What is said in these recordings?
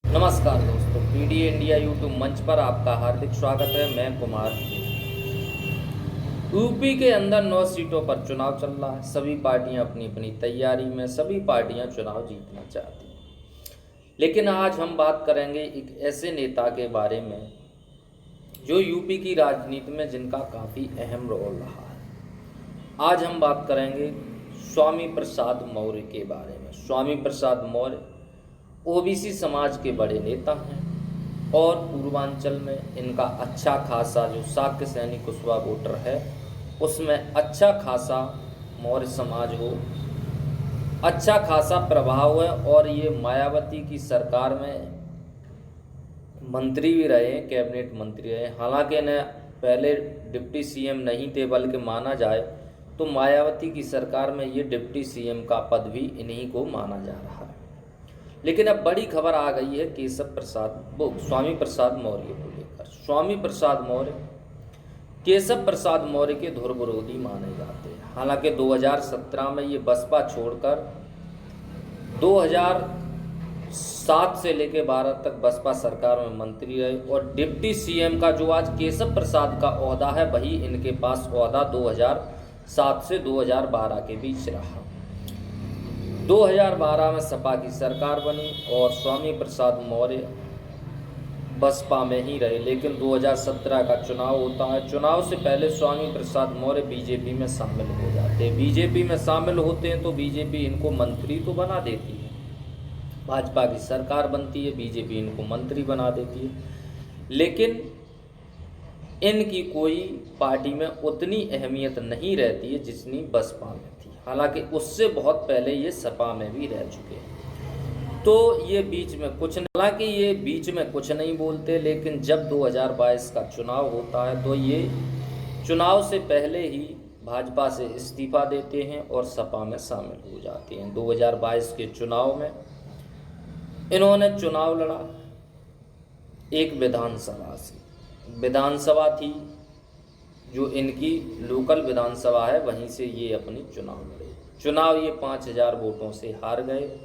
नमस्कार दोस्तों, PD India YouTube मंच पर आपका हार्दिक स्वागत है। मैं कुमार। यूपी के अंदर 9 सीटों पर चुनाव चल रहा है। सभी पार्टियां अपनी अपनी तैयारी में, सभी पार्टियां चुनाव जीतना चाहती हैं। लेकिन आज हम बात करेंगे एक ऐसे नेता के बारे में जो यूपी की राजनीति में जिनका काफ़ी अहम रोल रहा है। आज हम बात करेंगे स्वामी प्रसाद मौर्य के बारे में। स्वामी प्रसाद मौर्य ओबीसी समाज के बड़े नेता हैं और पूर्वांचल में इनका अच्छा खासा जो शाक्य सैनी कुशवाहा वोटर है उसमें अच्छा खासा मौर्य समाज हो, अच्छा खासा प्रभाव है। और ये मायावती की सरकार में मंत्री भी रहे, कैबिनेट मंत्री रहे। हालांकि इन्हें पहले डिप्टी सीएम नहीं थे, बल्कि माना जाए तो मायावती की सरकार में ये डिप्टी सीएम का पद भी इन्हीं को माना जा रहा है। लेकिन अब बड़ी खबर आ गई है स्वामी प्रसाद मौर्य को लेकर। स्वामी प्रसाद मौर्य केशव प्रसाद मौर्य के धुर विरोधी माने जाते हैं। हालांकि 2017 में ये बसपा छोड़कर 2007 से लेकर 12 तक बसपा सरकार में मंत्री रहे और डिप्टी सीएम का जो आज केशव प्रसाद का ओहदा है वही इनके पास ओहदा 2007 से 2012 के बीच रहा। 2012 में सपा की सरकार बनी और स्वामी प्रसाद मौर्य बसपा में ही रहे। लेकिन 2017 का चुनाव होता है। चुनाव से पहले स्वामी प्रसाद मौर्य बीजेपी में शामिल हो जाते हैं। बीजेपी में शामिल होते हैं तो बीजेपी इनको मंत्री तो बना देती है। भाजपा की सरकार बनती है, बीजेपी इनको मंत्री बना देती है। लेकिन इनकी कोई पार्टी में उतनी अहमियत नहीं रहती है जितनी बसपा में थी। हालांकि उससे बहुत पहले ये सपा में भी रह चुके हैं। तो ये बीच में कुछ नहीं बोलते। लेकिन जब 2022 का चुनाव होता है तो ये चुनाव से पहले ही भाजपा से इस्तीफा देते हैं और सपा में शामिल हो जाते हैं। 2022 के चुनाव में इन्होंने चुनाव लड़ा एक विधानसभा थी जो इनकी लोकल विधानसभा है, वहीं से ये अपनी चुनाव ये 5000 वोटों से हार गए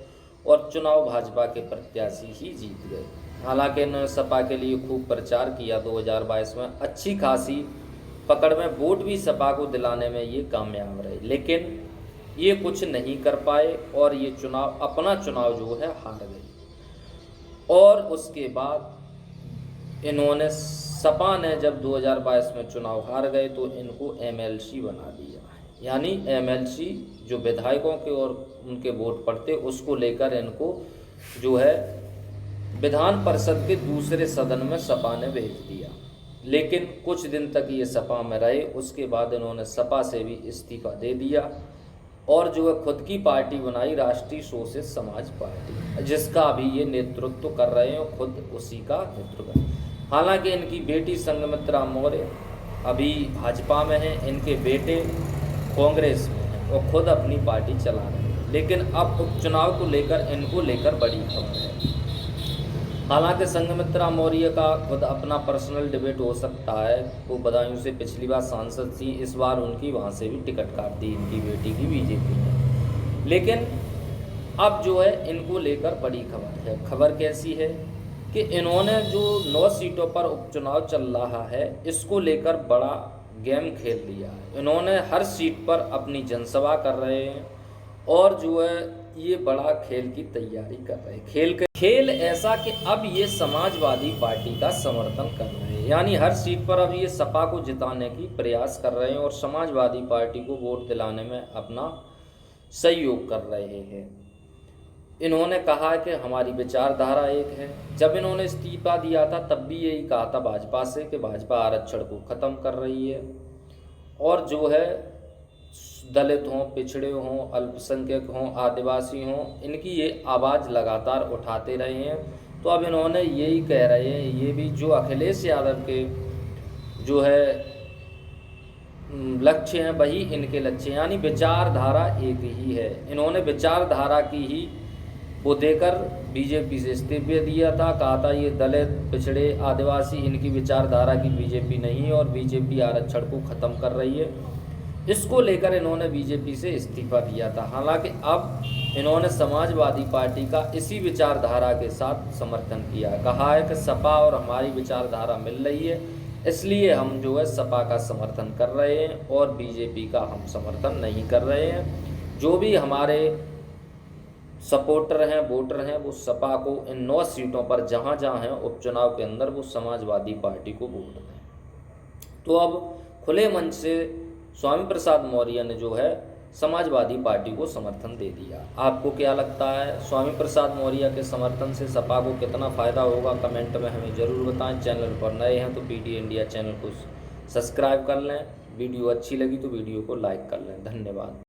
और चुनाव भाजपा के प्रत्याशी ही जीत गए। हालांकि इन्होंने सपा के लिए खूब प्रचार किया। 2022 में अच्छी खासी पकड़ में वोट भी सपा को दिलाने में ये कामयाब रहे, लेकिन ये कुछ नहीं कर पाए और ये अपना चुनाव जो है हार गए। और उसके बाद इन्होंने सपा ने जब 2022 में चुनाव हार गए तो इनको एमएलसी बना दिया। यानी एमएलसी जो विधायकों के और उनके वोट पड़ते उसको लेकर इनको जो है विधान परिषद के दूसरे सदन में सपा ने भेज दिया। लेकिन कुछ दिन तक ये सपा में रहे। उसके बाद इन्होंने सपा से भी इस्तीफा दे दिया और जो है खुद की पार्टी बनाई, राष्ट्रीय सोशलिस्ट समाज पार्टी, जिसका अभी ये नेतृत्व कर रहे हैं और खुद उसी का नेतृत्व। हालांकि इनकी बेटी संघमित्रा मौर्य अभी भाजपा में है, इनके बेटे कांग्रेस में हैं और खुद अपनी पार्टी चला रहे हैं। लेकिन अब उपचुनाव को लेकर बड़ी खबर है। हालांकि संघमित्रा मौर्य का खुद अपना पर्सनल डिबेट हो सकता है। वो बदायूं से पिछली बार सांसद थी, इस बार उनकी वहाँ से भी टिकट काट दी इनकी बेटी की बीजेपी ने। लेकिन अब जो है इनको लेकर बड़ी खबर है। खबर कैसी है कि इन्होंने जो 9 सीटों पर उपचुनाव चल रहा है इसको लेकर बड़ा गेम खेल लिया है। इन्होंने हर सीट पर अपनी जनसभा कर रहे हैं और जो है ये बड़ा खेल की तैयारी कर रहे हैं। खेल ऐसा कि अब ये समाजवादी पार्टी का समर्थन कर रहे हैं। यानी हर सीट पर अब ये सपा को जिताने की प्रयास कर रहे हैं और समाजवादी पार्टी को वोट दिलाने में अपना सहयोग कर रहे हैं। इन्होंने कहा है कि हमारी विचारधारा एक है। जब इन्होंने इस्तीफा दिया था तब भी यही कहा था भाजपा से कि भाजपा आरक्षण को ख़त्म कर रही है और जो है दलित हों, पिछड़े हों, अल्पसंख्यक हों, आदिवासी हों, इनकी ये आवाज़ लगातार उठाते रहे हैं। तो अब इन्होंने यही कह रहे हैं, ये भी जो अखिलेश यादव के जो है लक्ष्य हैं वही इनके लक्ष्य हैं। यानी विचारधारा एक ही है। इन्होंने विचारधारा की ही वो देकर बीजेपी से इस्तीफा दिया था। कहा था ये दलित, पिछड़े, आदिवासी इनकी विचारधारा की बीजेपी नहीं है और बीजेपी आरक्षण को ख़त्म कर रही है। इसको लेकर इन्होंने बीजेपी से इस्तीफा दिया था। हालांकि अब इन्होंने समाजवादी पार्टी का इसी विचारधारा के साथ समर्थन किया। कहा है कि सपा और हमारी विचारधारा मिल रही है, इसलिए हम जो है सपा का समर्थन कर रहे हैं और बीजेपी का हम समर्थन नहीं कर रहे हैं। जो भी हमारे सपोर्टर हैं, वोटर हैं, वो सपा को इन 9 सीटों पर जहाँ जहाँ हैं उपचुनाव के अंदर वो समाजवादी पार्टी को वोट दें। तो अब खुले मंच से स्वामी प्रसाद मौर्य ने जो है समाजवादी पार्टी को समर्थन दे दिया। आपको क्या लगता है, स्वामी प्रसाद मौर्य के समर्थन से सपा को कितना फ़ायदा होगा? कमेंट में हमें ज़रूर बताएं। चैनल पर नए हैं तो पीटी इंडिया चैनल को सब्सक्राइब कर लें। वीडियो अच्छी लगी तो वीडियो को लाइक कर लें। धन्यवाद।